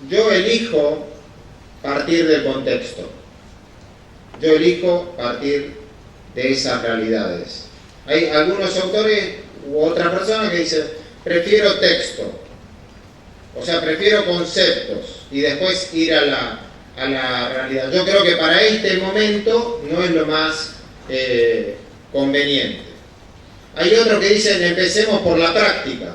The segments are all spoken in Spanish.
yo elijo partir del contexto. Yo elijo partir de esas realidades. Hay algunos autores u otras personas que dicen, prefiero texto. O sea, prefiero conceptos y después ir a la realidad. Yo creo que para este momento no es lo más conveniente. Hay otros que dicen, empecemos por la práctica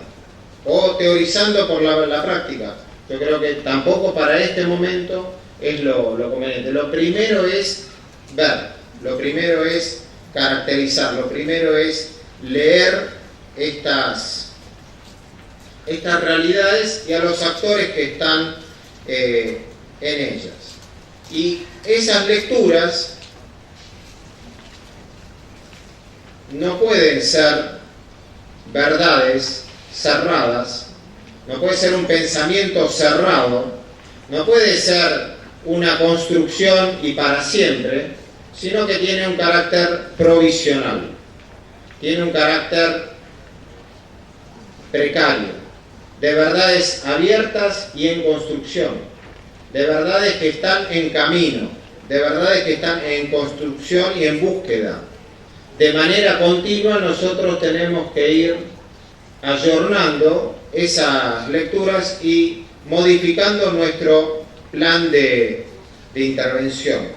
o teorizando por la práctica. Yo creo que tampoco para este momento es lo conveniente. Lo primero es ver, lo primero es caracterizar, lo primero es leer estas realidades y a los actores que están en ellas. Y esas lecturas no pueden ser verdades cerradas, no puede ser un pensamiento cerrado, no puede ser una construcción y para siempre, sino que tiene un carácter provisional, tiene un carácter precario, de verdades abiertas y en construcción, de verdades que están en camino, de verdades que están en construcción y en búsqueda. De manera continua nosotros tenemos que ir ayornando esas lecturas y modificando nuestro plan de intervención.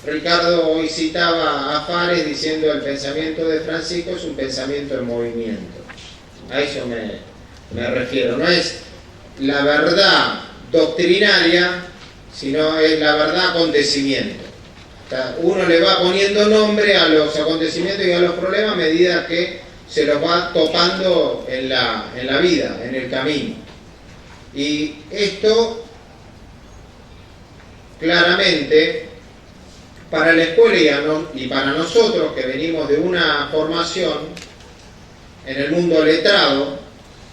Ricardo hoy citaba a Fares diciendo el pensamiento de Francisco es un pensamiento en movimiento. A eso me refiero. No es la verdad doctrinaria, sino es la verdad acontecimiento. O sea, uno le va poniendo nombre a los acontecimientos y a los problemas a medida que se los va topando en la vida, en el camino. Y esto, claramente, para la escuela y para nosotros que venimos de una formación en el mundo letrado,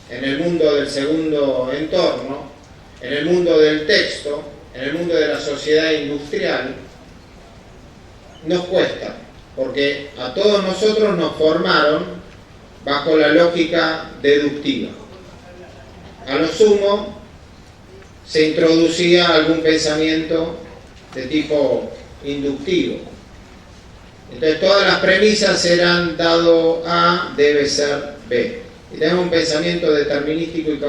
en el mundo del segundo entorno, en el mundo del texto, en el mundo de la sociedad industrial, nos cuesta, porque a todos nosotros nos formaron bajo la lógica deductiva. A lo sumo se introducía algún pensamiento de tipo inductivo. Entonces todas las premisas eran dado A debe ser B. Y tenemos un pensamiento determinístico y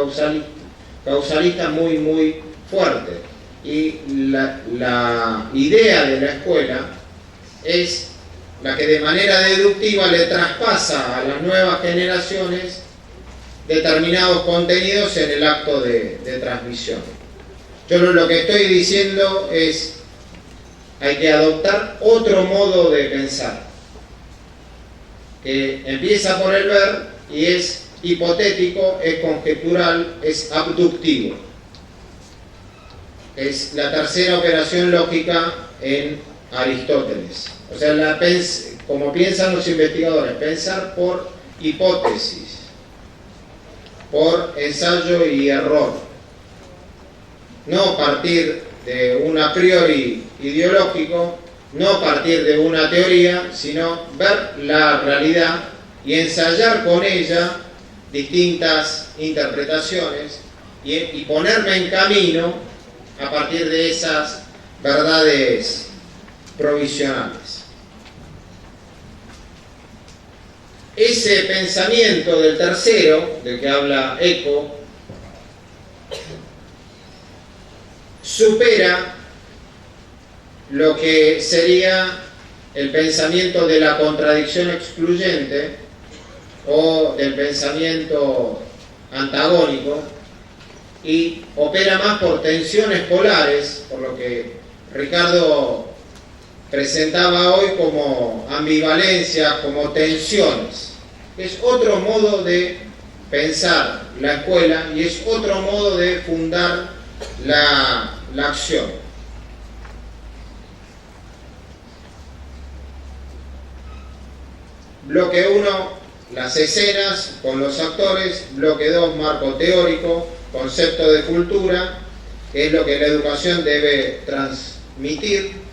causalista muy, muy fuerte. Y la idea de la escuela es la que de manera deductiva le traspasa a las nuevas generaciones determinados contenidos en el acto de transmisión. Yo lo que estoy diciendo es hay que adoptar otro modo de pensar, que empieza por el ver y es hipotético, es conjetural, es abductivo. Es la tercera operación lógica en Aristóteles. O sea, como piensan los investigadores, pensar por hipótesis, por ensayo y error. No partir de un a priori ideológico, no partir de una teoría, sino ver la realidad y ensayar con ella distintas interpretaciones y ponerme en camino a partir de esas verdades provisionales. Ese pensamiento del tercero, del que habla Eco, supera lo que sería el pensamiento de la contradicción excluyente o del pensamiento antagónico y opera más por tensiones polares, por lo que Ricardo presentaba hoy como ambivalencias, como tensiones. Es otro modo de pensar la escuela y es otro modo de fundar la acción. Bloque 1, las escenas con los actores. Bloque 2, marco teórico, concepto de cultura, que es lo que la educación debe transmitir.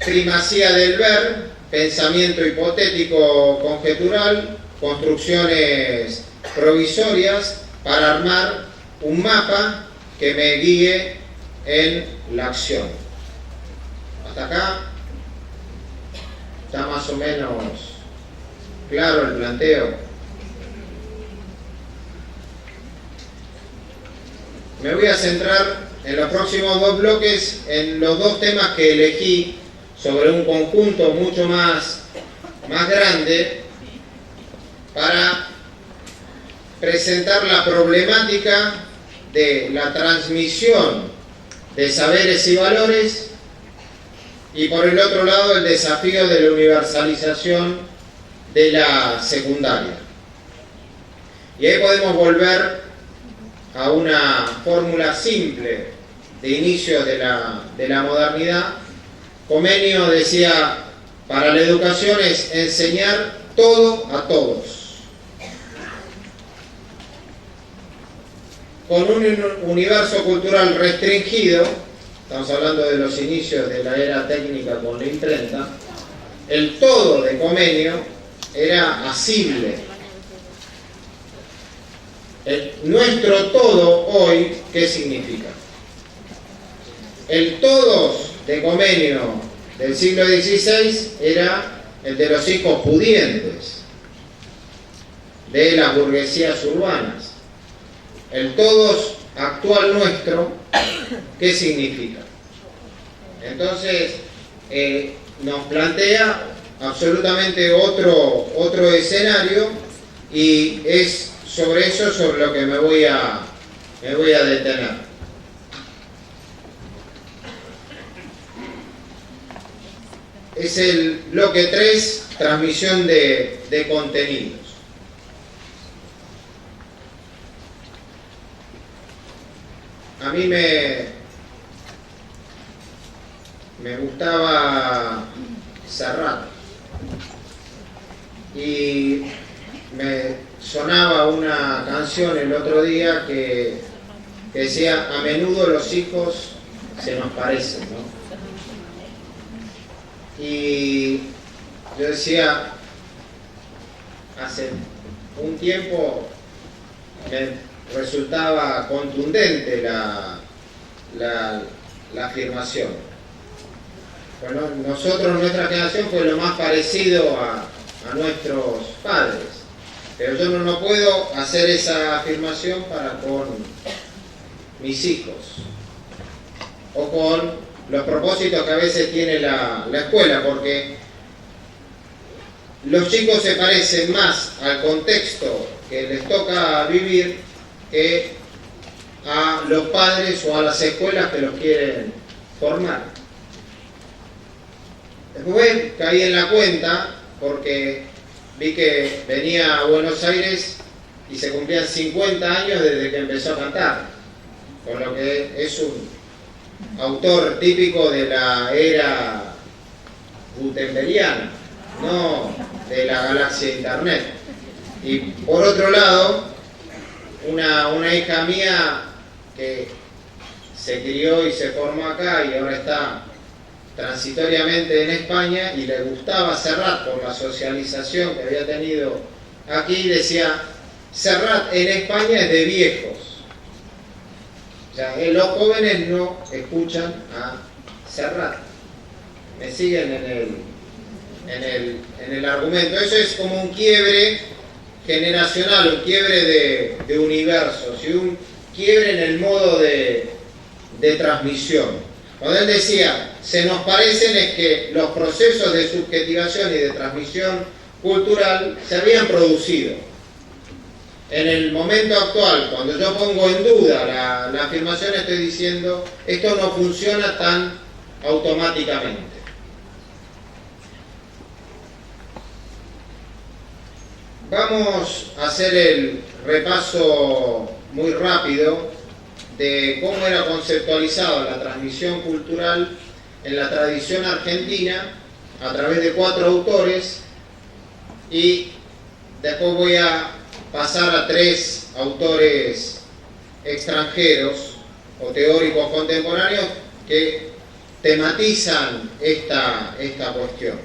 Primacía del ver, pensamiento hipotético conjetural, construcciones provisorias para armar un mapa que me guíe en la acción. Hasta acá está más o menos claro el planteo. Me voy a centrar en los próximos dos bloques en los dos temas que elegí sobre un conjunto mucho más grande para presentar la problemática de la transmisión de saberes y valores y por el otro lado el desafío de la universalización de la secundaria. Y ahí podemos volver a una fórmula simple de inicio de la modernidad. Comenio decía, para la educación es enseñar todo a todos. Con un universo cultural restringido, estamos hablando de los inicios de la era técnica con la imprenta, el todo de Comenio era asible. Nuestro todo hoy, ¿qué significa? El todos de Comenio del siglo XVI era el de los hijos pudientes, de las burguesías urbanas. El todos actual nuestro, ¿qué significa? Entonces, nos plantea absolutamente otro escenario y es sobre eso sobre lo que me voy a detener. Es el bloque 3, transmisión de contenidos. A mí me gustaba Serrat y me sonaba una canción el otro día que decía: a menudo los hijos se nos parecen, ¿no? Y yo decía, hace un tiempo me resultaba contundente la afirmación. Bueno, nosotros, nuestra generación fue lo más parecido a nuestros padres, pero yo no puedo hacer esa afirmación para con mis hijos o con los propósitos que a veces tiene la escuela, porque los chicos se parecen más al contexto que les toca vivir que a los padres o a las escuelas que los quieren formar. Después caí en la cuenta porque vi que venía a Buenos Aires y se cumplían 50 años desde que empezó a cantar, con lo que es un autor típico de la era gutenbergiana, no de la galaxia Internet. Y por otro lado, una hija mía que se crió y se formó acá y ahora está transitoriamente en España y le gustaba Serrat por la socialización que había tenido aquí, decía: Serrat en España es de viejos. O sea, los jóvenes no escuchan a Serrat. Me siguen en el argumento. Eso es como un quiebre generacional, un quiebre de universos y un quiebre en el modo de transmisión. Cuando él decía, se nos parecen, es que los procesos de subjetivación y de transmisión cultural se habían producido. En el momento actual, cuando yo pongo en duda la afirmación, estoy diciendo, esto no funciona tan automáticamente. Vamos a hacer el repaso muy rápido de cómo era conceptualizada la transmisión cultural en la tradición argentina a través de 4 autores, y después voy a pasar a 3 autores extranjeros o teóricos contemporáneos que tematizan esta cuestión.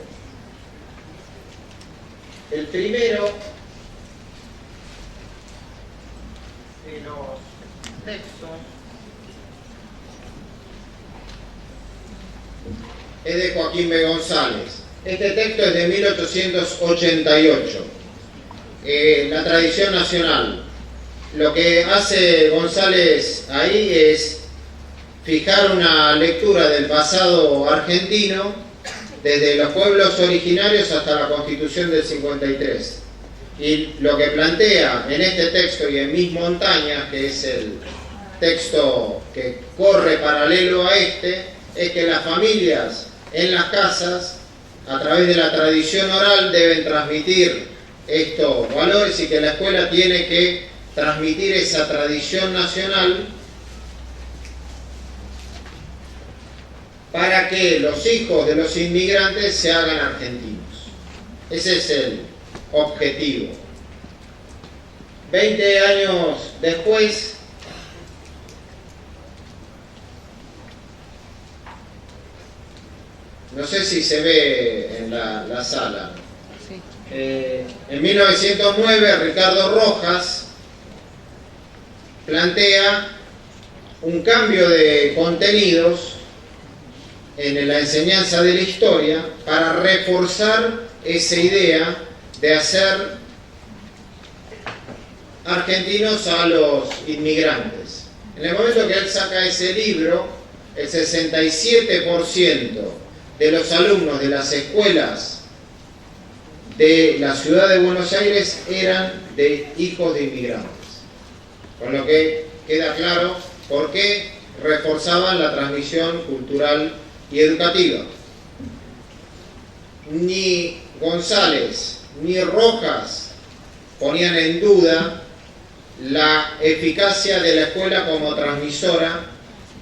El primero de los textos es de Joaquín B. González. Este texto es de 1888. La tradición nacional. Lo que hace González ahí es fijar una lectura del pasado argentino desde los pueblos originarios hasta la Constitución del 53. Y lo que plantea en este texto y en Mis Montañas, que es el texto que corre paralelo a este, es que las familias en las casas, a través de la tradición oral, deben transmitir estos valores y que la escuela tiene que transmitir esa tradición nacional para que los hijos de los inmigrantes se hagan argentinos. Ese es el objetivo. 20 años después, no sé si se ve en la sala. Sí. En 1909, Ricardo Rojas plantea un cambio de contenidos en la enseñanza de la historia para reforzar esa idea de hacer argentinos a los inmigrantes. En el momento que él saca ese libro, el 67% de los alumnos de las escuelas de la ciudad de Buenos Aires eran de hijos de inmigrantes. Con lo que queda claro por qué reforzaban la transmisión cultural y educativa. Ni González ni Rojas ponían en duda la eficacia de la escuela como transmisora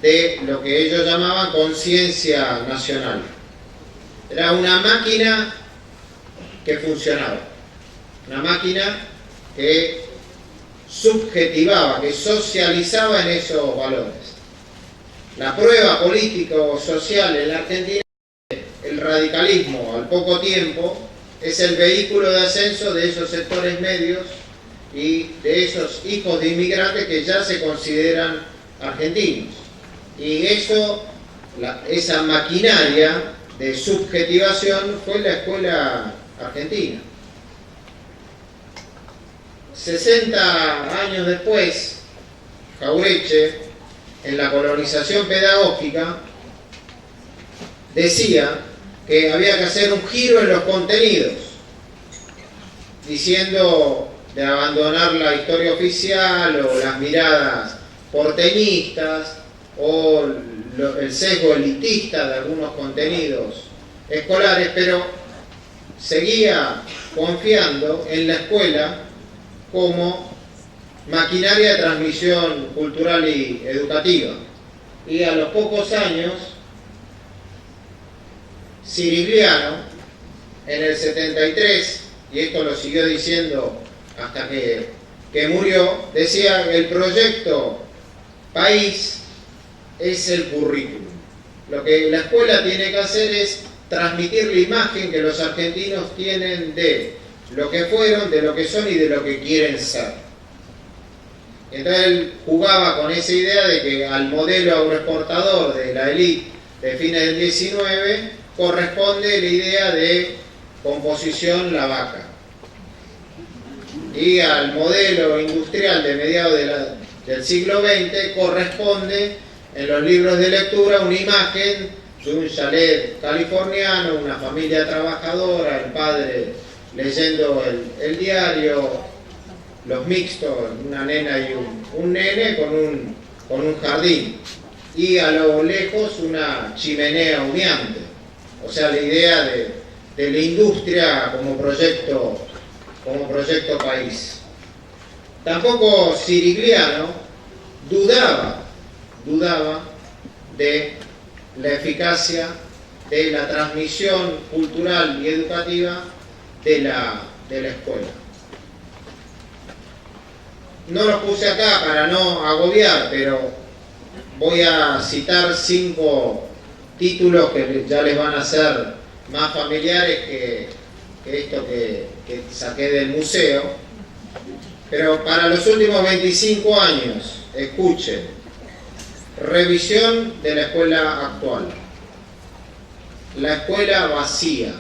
de lo que ellos llamaban conciencia nacional. Era una máquina que funcionaba, una máquina que subjetivaba, que socializaba en esos valores. La prueba político-social en la Argentina, el radicalismo al poco tiempo, es el vehículo de ascenso de esos sectores medios y de esos hijos de inmigrantes que ya se consideran argentinos. Y eso, esa maquinaria de subjetivación fue la escuela argentina. 60 años después, Jauretche, en la colonización pedagógica, decía que había que hacer un giro en los contenidos, diciendo de abandonar la historia oficial o las miradas porteñistas o el sesgo elitista de algunos contenidos escolares, pero seguía confiando en la escuela como maquinaria de transmisión cultural y educativa. Y a los pocos años, Cirigliano, en el 73, y esto lo siguió diciendo hasta que murió, decía que el proyecto país es el currículum. Lo que la escuela tiene que hacer es transmitir la imagen que los argentinos tienen de lo que fueron, de lo que son y de lo que quieren ser. Entonces él jugaba con esa idea de que al modelo agroexportador de la élite de fines del 19 corresponde la idea de composición la vaca. Y al modelo industrial de mediados del siglo XX corresponde en los libros de lectura una imagen de un chalet californiano, una familia trabajadora, el padre leyendo el diario, los mixtos, una nena y un nene con un jardín, y a lo lejos una chimenea humeante. O sea, la idea de la industria como proyecto país. Tampoco Cirigliano dudaba de la eficacia de la transmisión cultural y educativa de la escuela. No los puse acá para no agobiar, pero voy a citar 5 títulos que ya les van a ser más familiares que esto que saqué del museo. Pero para los últimos 25 años, escuchen, revisión de la escuela actual, la escuela vacía,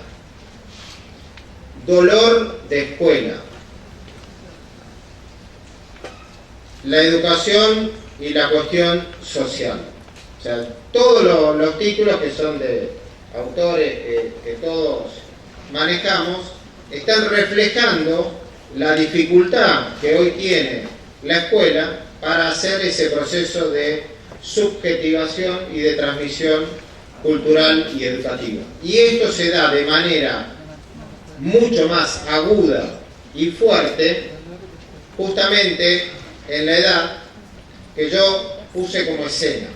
dolor de escuela, la educación y la cuestión social. O sea, todos los títulos que son de autores que todos manejamos están reflejando la dificultad que hoy tiene la escuela para hacer ese proceso de subjetivación y de transmisión cultural y educativa. Y esto se da de manera mucho más aguda y fuerte justamente en la edad que yo puse como escena,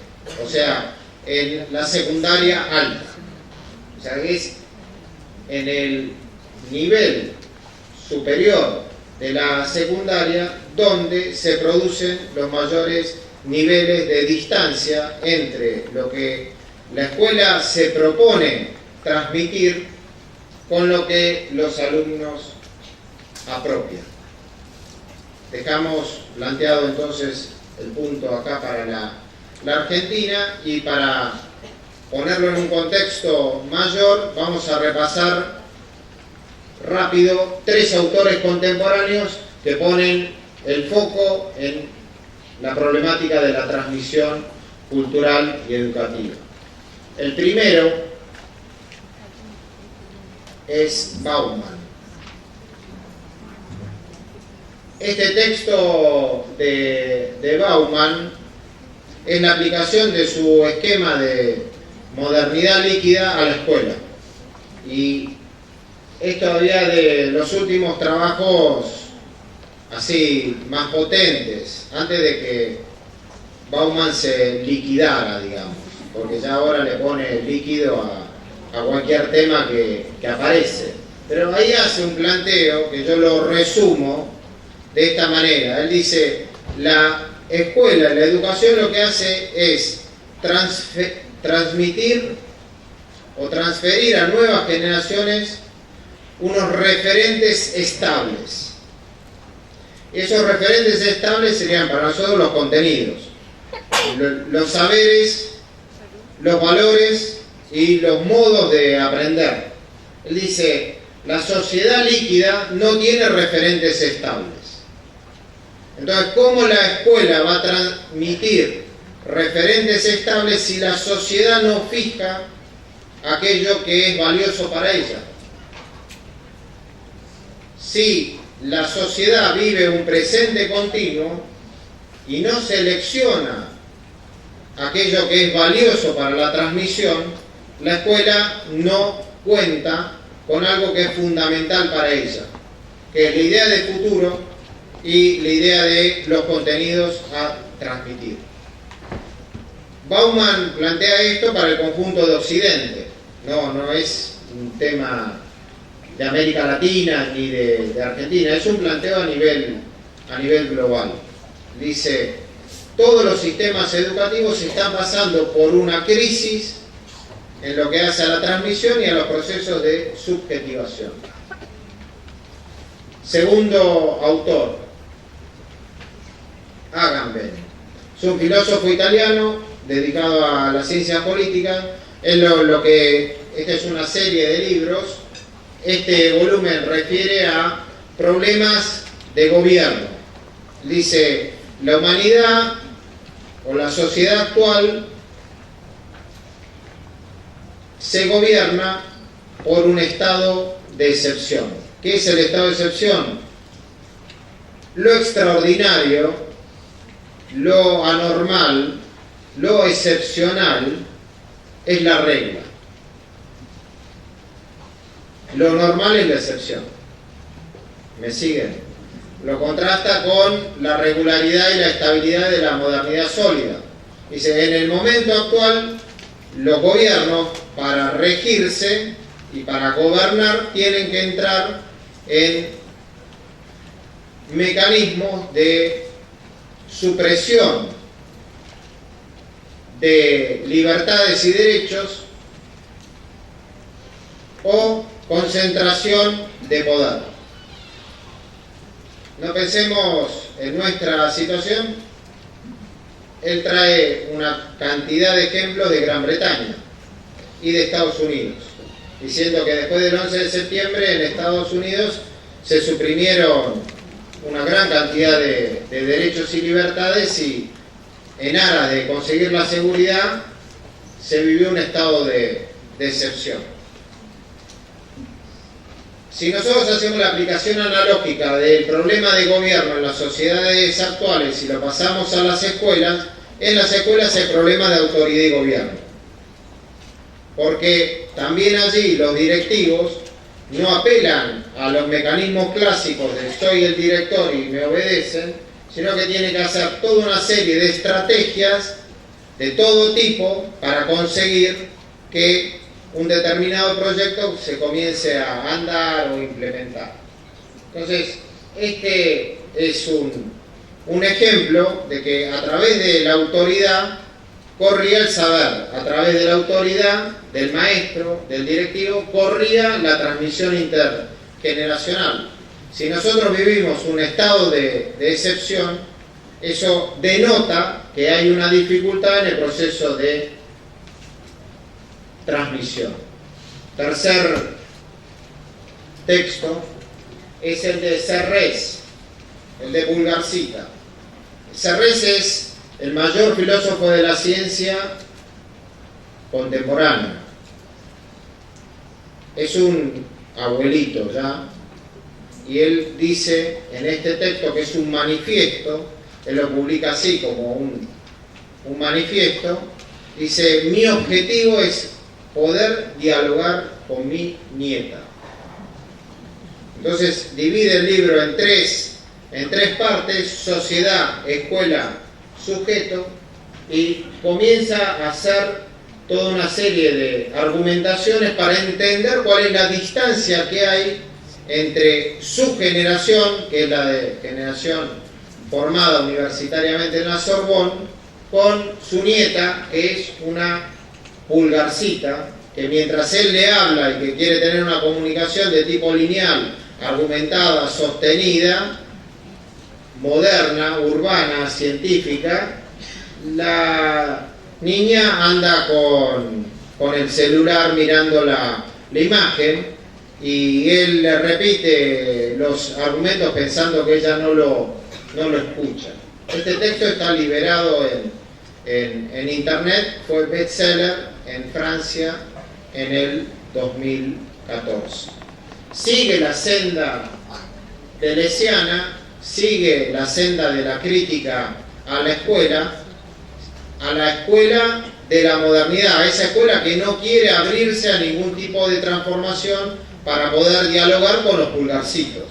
o sea, en la secundaria alta. O sea, es en el nivel superior de la secundaria donde se producen los mayores niveles de distancia entre lo que la escuela se propone transmitir con lo que los alumnos apropian. Dejamos planteado entonces el punto acá para la Argentina, y para ponerlo en un contexto mayor vamos a repasar rápido 3 autores contemporáneos que ponen el foco en la problemática de la transmisión cultural y educativa. El primero es Bauman. Este texto de Bauman es la aplicación de su esquema de modernidad líquida a la escuela, y es todavía de los últimos trabajos así más potentes, antes de que Bauman se liquidara, digamos, porque ya ahora le pone líquido a cualquier tema que aparece. Pero ahí hace un planteo que yo lo resumo de esta manera. Él dice: la escuela, la educación, lo que hace es transmitir o transferir a nuevas generaciones unos referentes estables. Esos referentes estables serían para nosotros los contenidos, los saberes, los valores y los modos de aprender. Él dice: la sociedad líquida no tiene referentes estables. Entonces, ¿cómo la escuela va a transmitir referentes estables si la sociedad no fija aquello que es valioso para ella? Si la sociedad vive un presente continuo y no selecciona aquello que es valioso para la transmisión, la escuela no cuenta con algo que es fundamental para ella, que es la idea de futuro y la idea de los contenidos a transmitir. Bauman plantea esto para el conjunto de Occidente, no es un tema de América Latina ni de Argentina, es un planteo a nivel global. Dice: todos los sistemas educativos están pasando por una crisis en lo que hace a la transmisión y a los procesos de subjetivación. Segundo autor, Agamben. Es un filósofo italiano dedicado a las ciencias políticas. Esta es una serie de libros. Este volumen refiere a problemas de gobierno. Dice: la humanidad o la sociedad actual se gobierna por un estado de excepción. ¿Qué es el estado de excepción? Lo extraordinario, lo anormal, lo excepcional es la regla. Lo normal es la excepción. ¿Me siguen? Lo contrasta con la regularidad y la estabilidad de la modernidad sólida. Dice: en el momento actual, los gobiernos, para regirse y para gobernar, tienen que entrar en mecanismos de supresión de libertades y derechos o concentración de poder. No pensemos en nuestra situación. Él trae una cantidad de ejemplos de Gran Bretaña y de Estados Unidos, diciendo que después del 11 de septiembre en Estados Unidos se suprimieron una gran cantidad de derechos y libertades y en aras de conseguir la seguridad se vivió un estado de excepción. Si nosotros hacemos la aplicación analógica del problema de gobierno en las sociedades actuales y lo pasamos a las escuelas, en las escuelas hay problemas de autoridad y gobierno. Porque también allí los directivos no apelan a los mecanismos clásicos de soy el director y me obedecen, sino que tienen que hacer toda una serie de estrategias de todo tipo para conseguir que un determinado proyecto se comience a andar o implementar. Entonces, este es un ejemplo de que a través de la autoridad corría el saber, a través de la autoridad del maestro, del directivo, corría la transmisión intergeneracional. Si nosotros vivimos un estado de excepción, eso denota que hay una dificultad en el proceso de transmisión. Tercer texto es el de Serres, el de Pulgarcita. Serres es el mayor filósofo de la ciencia contemporánea. Es un abuelito ya, y él dice en este texto que es un manifiesto, él lo publica así como un manifiesto, dice: mi objetivo es poder dialogar con mi nieta. Entonces divide el libro en tres partes: sociedad, escuela, sujeto, y comienza a hacer toda una serie de argumentaciones para entender cuál es la distancia que hay entre su generación, que es la de generación formada universitariamente en la Sorbonne, con su nieta, que es una Pulgarcita, que mientras él le habla y que quiere tener una comunicación de tipo lineal, argumentada, sostenida, moderna, urbana, científica, la niña anda con el celular mirando la imagen, y él le repite los argumentos pensando que ella no lo escucha. Este texto está liberado en internet, fue bestseller en Francia en el 2014. Sigue la senda deleuziana, sigue la senda de la crítica a la escuela de la modernidad, a esa escuela que no quiere abrirse a ningún tipo de transformación para poder dialogar con los pulgarcitos.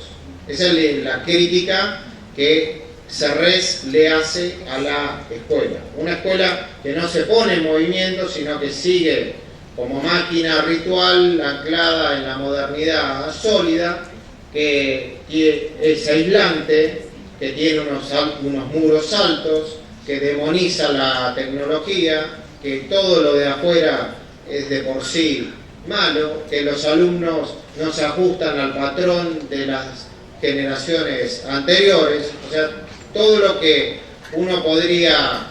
Esa es la crítica que Serres le hace a la escuela. Una escuela que no se pone en movimiento, sino que sigue como máquina ritual anclada en la modernidad sólida, que es aislante, que tiene unos muros altos, que demoniza la tecnología, que todo lo de afuera es de por sí malo, que los alumnos no se ajustan al patrón de las generaciones anteriores. O sea, todo lo que uno podría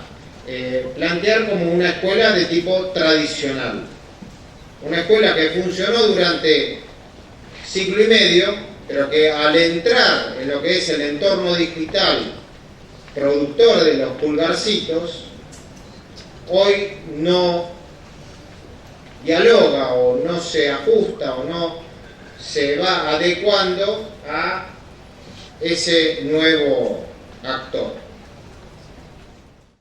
plantear como una escuela de tipo tradicional. Una escuela que funcionó durante siglo y medio, pero que al entrar en lo que es el entorno digital productor de los pulgarcitos, hoy no dialoga o no se ajusta o no se va adecuando a ese nuevo actor.